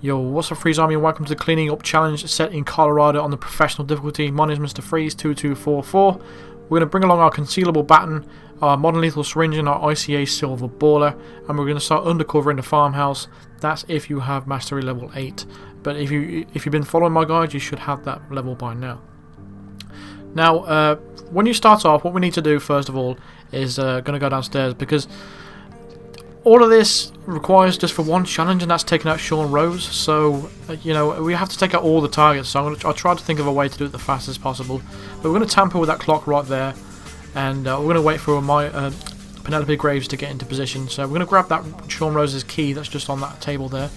Yo, what's up Freeze Army and welcome to the Cleaning Up Challenge set in Colorado on the Professional difficulty. My name is Mr. Freeze 2244. We're going to bring along our concealable baton, our modern lethal syringe and our ICA silver baller, and we're going to start undercover in the farmhouse. That's if you have mastery level 8, but if you've been following my guide you should have that level by now. Now when you start off, what we need to do first of all is going to go downstairs, because all of this requires just for one challenge, and that's taking out Sean Rose. So, you know, we have to take out all the targets. So I'll try to think of a way to do it the fastest possible. But we're going to tamper with that clock right there, and we're going to wait for my Penelope Graves to get into position. So we're going to grab that Sean Rose's key that's just on that table there.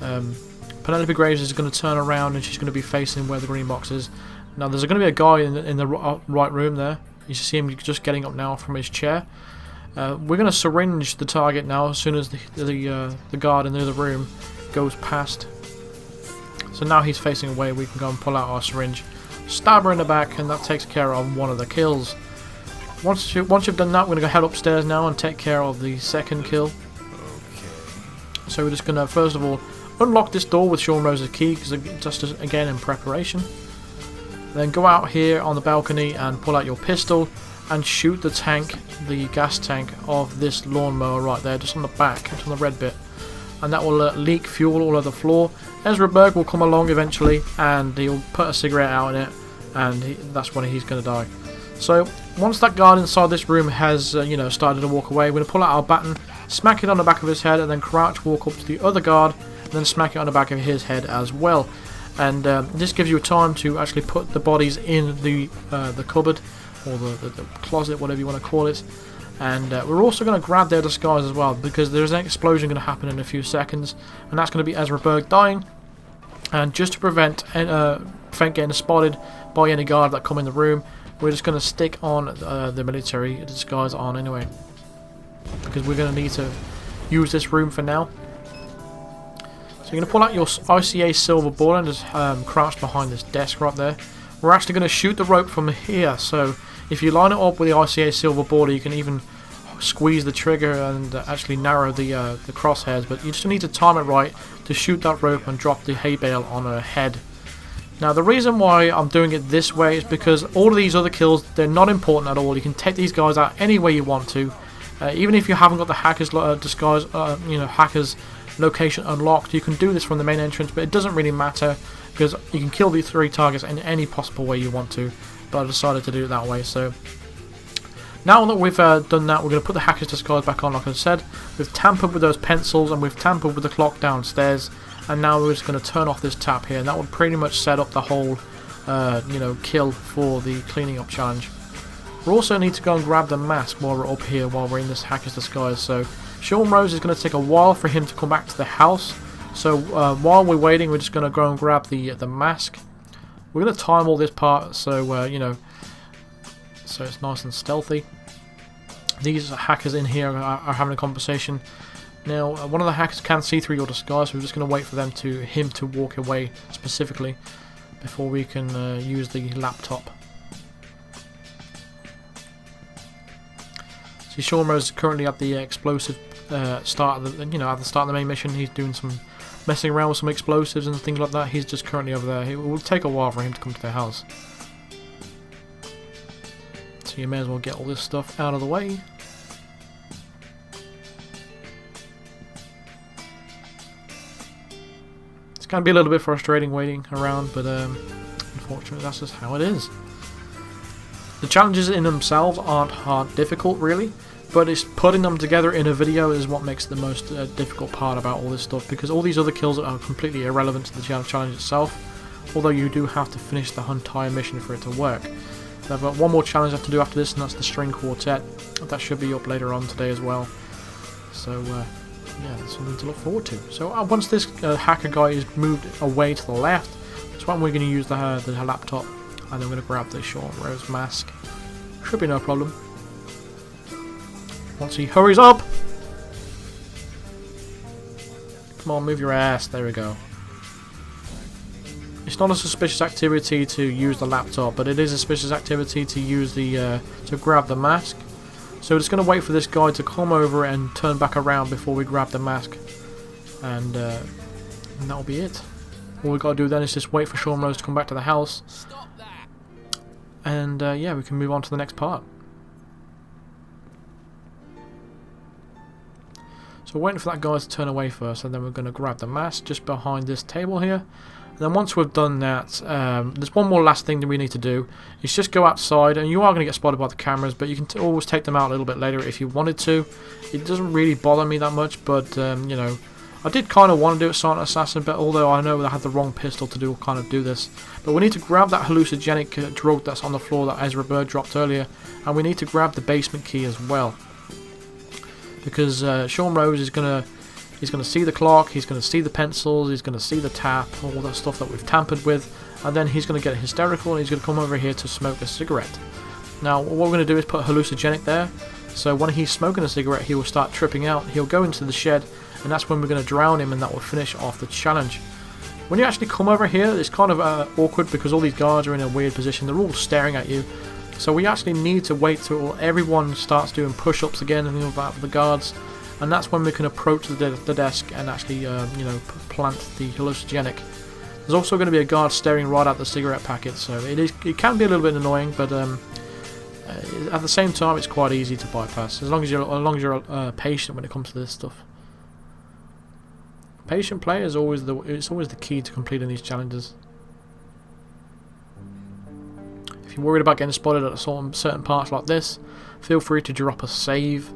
Penelope Graves is going to turn around, and she's going to be facing where the green box is. Now, there's going to be a guy in the right room there. You see him just getting up now from his chair. We're going to syringe the target now as soon as the guard in the other room goes past. So now he's facing away, we can go and pull out our syringe, stab her in the back, and that takes care of one of the kills. Once you've done that, we're going to go head upstairs now and take care of the second kill. So we're just going to first of all unlock this door with Sean Rose's key, because just again in preparation. Then go out here on the balcony and pull out your pistol and shoot the tank, the gas tank of this lawnmower right there, just on the back, just on the red bit, and that will leak fuel all over the floor. Ezra Berg will come along eventually, and he'll put a cigarette out in it, and that's when he's going to die. So once that guard inside this room has you know, started to walk away, we're going to pull out our baton, smack it on the back of his head, and then crouch walk up to the other guard, and then smack it on the back of his head as well. And this gives you time to actually put the bodies in the cupboard, or the closet, whatever you want to call it. And we're also going to grab their disguise as well, because there's an explosion going to happen in a few seconds, and that's going to be Ezra Berg dying. And just to prevent getting spotted by any guard that come in the room, we're just going to stick on the military disguise on anyway, because we're going to need to use this room for now. So you're going to pull out your ICA silver ball and just crouch behind this desk right there. We're actually going to shoot the rope from here, so if you line it up with the ICA silver border, you can even squeeze the trigger and actually narrow the crosshairs, but you just need to time it right to shoot that rope and drop the hay bale on her head. Now, the reason why I'm doing it this way is because all of these other kills, they're not important at all. You can take these guys out any way you want to, even if you haven't got the hacker's disguise, you know, hacker's location unlocked. You can do this from the main entrance, but it doesn't really matter, because you can kill these 3 targets in any possible way you want to, but I decided to do it that way. So now that we've done that, we're going to put the hacker's disguise back on. Like I said, we've tampered with those pencils and we've tampered with the clock downstairs, and now we're just going to turn off this tap here, and that would pretty much set up the whole you know, kill for the cleaning up challenge. We also need to go and grab the mask while we're up here, while we're in this hacker's disguise. So Sean Rose is going to take a while for him to come back to the house. So while we're waiting, we're just going to go and grab the mask. We're going to time all this part, so you know, so it's nice and stealthy. These hackers in here are having a conversation. Now, one of the hackers can see through your disguise, so we're just going to wait for him to walk away specifically before we can use the laptop. See, Sean Rose is currently at the explosive start of the, you know, at the start of the main mission. He's doing some messing around with some explosives and things like that. He's just currently over there. It will take a while for him to come to the house, so you may as well get all this stuff out of the way. It's going to be a little bit frustrating waiting around, but unfortunately that's just how it is. The challenges in themselves aren't difficult really, but it's putting them together in a video is what makes the most difficult part about all this stuff, because all these other kills are completely irrelevant to the challenge itself, although you do have to finish the entire mission for it to work. I've got one more challenge I have to do after this, and that's the string quartet. That should be up later on today as well. So yeah, that's something to look forward to. So once this hacker guy is moved away to the left, that's when we're going to use the laptop, and then we're going to grab the Sean Rose mask. Should be no problem. Once he hurries up! Come on, move your ass. There we go. It's not a suspicious activity to use the laptop, but it is a suspicious activity to use the to grab the mask. So we're just going to wait for this guy to come over and turn back around before we grab the mask. And And that'll be it. All we got to do then is just wait for Sean Rose to come back to the house. And yeah, we can move on to the next part. So we're waiting for that guy to turn away first, and then we're going to grab the mask just behind this table here. And then once we've done that, there's one more last thing that we need to do. Is just go outside, and you are going to get spotted by the cameras, but you can always take them out a little bit later if you wanted to. It doesn't really bother me that much, but you know, I did kind of want to do it Silent Assassin, but although I know that I had the wrong pistol to do this. But we need to grab that hallucinogenic drug that's on the floor that Ezra Bird dropped earlier, and we need to grab the basement key as well. Because Sean Rose is gonna see the clock, he's gonna see the pencils, he's gonna see the tap, all that stuff that we've tampered with, and then he's gonna get hysterical and he's gonna come over here to smoke a cigarette. Now what we're gonna do is put hallucinogenic there, so when he's smoking a cigarette he will start tripping out, he'll go into the shed, and that's when we're gonna drown him, and that will finish off the challenge. When you actually come over here, it's kind of awkward because all these guards are in a weird position, they're all staring at you. So we actually need to wait till everyone starts doing push-ups again and all that for the guards, and that's when we can approach the desk and actually, you know, plant the hallucinogenic. There's also going to be a guard staring right at the cigarette packet, so it can be a little bit annoying, but at the same time it's quite easy to bypass as long as you're patient when it comes to this stuff. Patient play is always the key to completing these challenges. If you're worried about getting spotted at certain parts like this, feel free to drop a save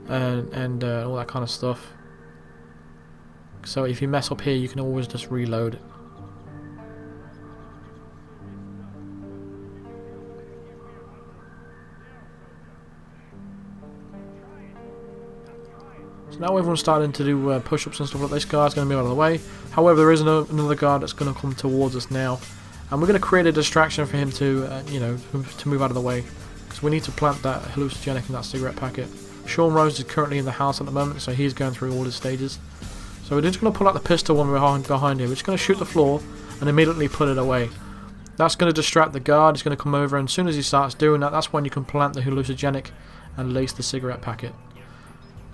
and all that kind of stuff. So if you mess up here, you can always just reload it. So now everyone's starting to do push-ups and stuff like this. Guard's going to move out of the way. However, there is another guard that's going to come towards us now. And we're going to create a distraction for him to, you know, to move out of the way. Because we need to plant that hallucinogenic in that cigarette packet. Sean Rose is currently in the house at the moment, so he's going through all his stages. So we're just going to pull out the pistol when we're behind him. We're just going to shoot the floor and immediately put it away. That's going to distract the guard. He's going to come over, and as soon as he starts doing that, that's when you can plant the hallucinogenic and lace the cigarette packet.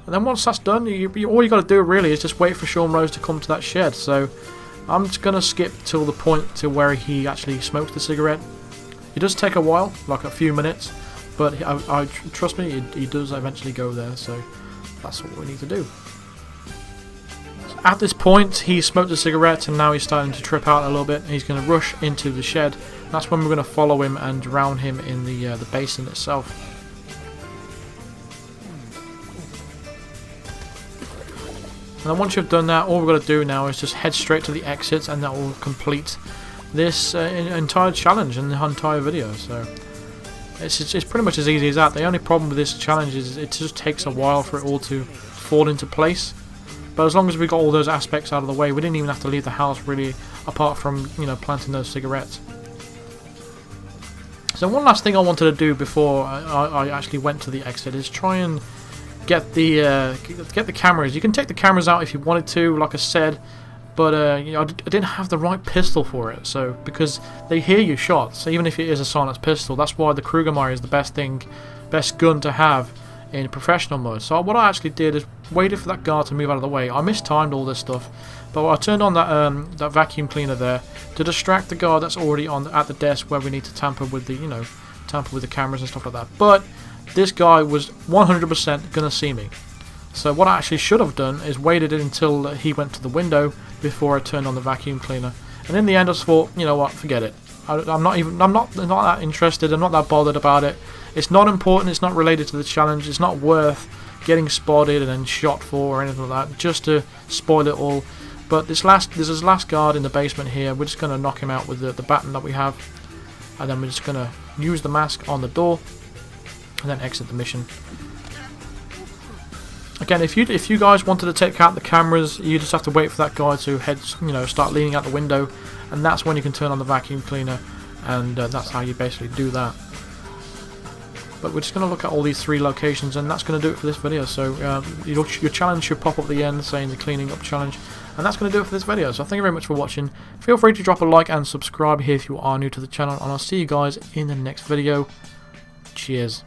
And then once that's done, all you got to do really is just wait for Sean Rose to come to that shed. So I'm just going to skip till the point to where he actually smokes the cigarette. It does take a while, like a few minutes, but I trust me, he does eventually go there, so that's what we need to do. So at this point, he smoked the cigarette and now he's starting to trip out a little bit. He's going to rush into the shed. That's when we're going to follow him and drown him in the basin itself. And then once you've done that, all we've got to do now is just head straight to the exits, and that will complete this entire challenge and the entire video. So it's pretty much as easy as that. The only problem with this challenge is it just takes a while for it all to fall into place. But as long as we got all those aspects out of the way, we didn't even have to leave the house really, apart from, you know, planting those cigarettes. So one last thing I wanted to do before I actually went to the exit is try and get the cameras. You can take the cameras out if you wanted to, like I said, but you know, I didn't have the right pistol for it. So because they hear your shots, even if it is a silenced pistol, that's why the Krugermeyer is the best gun to have in professional mode. So what I actually did is waited for that guard to move out of the way. I mistimed all this stuff, but I turned on that vacuum cleaner there to distract the guard that's already at the desk where we need to tamper with the cameras and stuff like that. But this guy was 100% going to see me. So what I actually should have done is waited until he went to the window before I turned on the vacuum cleaner. And in the end I just thought, you know what, forget it. I'm not that interested, I'm not that bothered about it. It's not important, it's not related to the challenge, it's not worth getting spotted and then shot for or anything like that, just to spoil it all. But there's this last guard in the basement here. We're just going to knock him out with the baton that we have. And then we're just going to use the mask on the door and then exit the mission. Again, if you guys wanted to take out the cameras, you just have to wait for that guy to start leaning out the window, and that's when you can turn on the vacuum cleaner, and that's how you basically do that. But we're just going to look at all these 3 locations, and that's going to do it for this video. So your challenge should pop up at the end saying the cleaning up challenge, and that's going to do it for this video. So thank you very much for watching. Feel free to drop a like and subscribe here if you are new to the channel, and I'll see you guys in the next video. Cheers.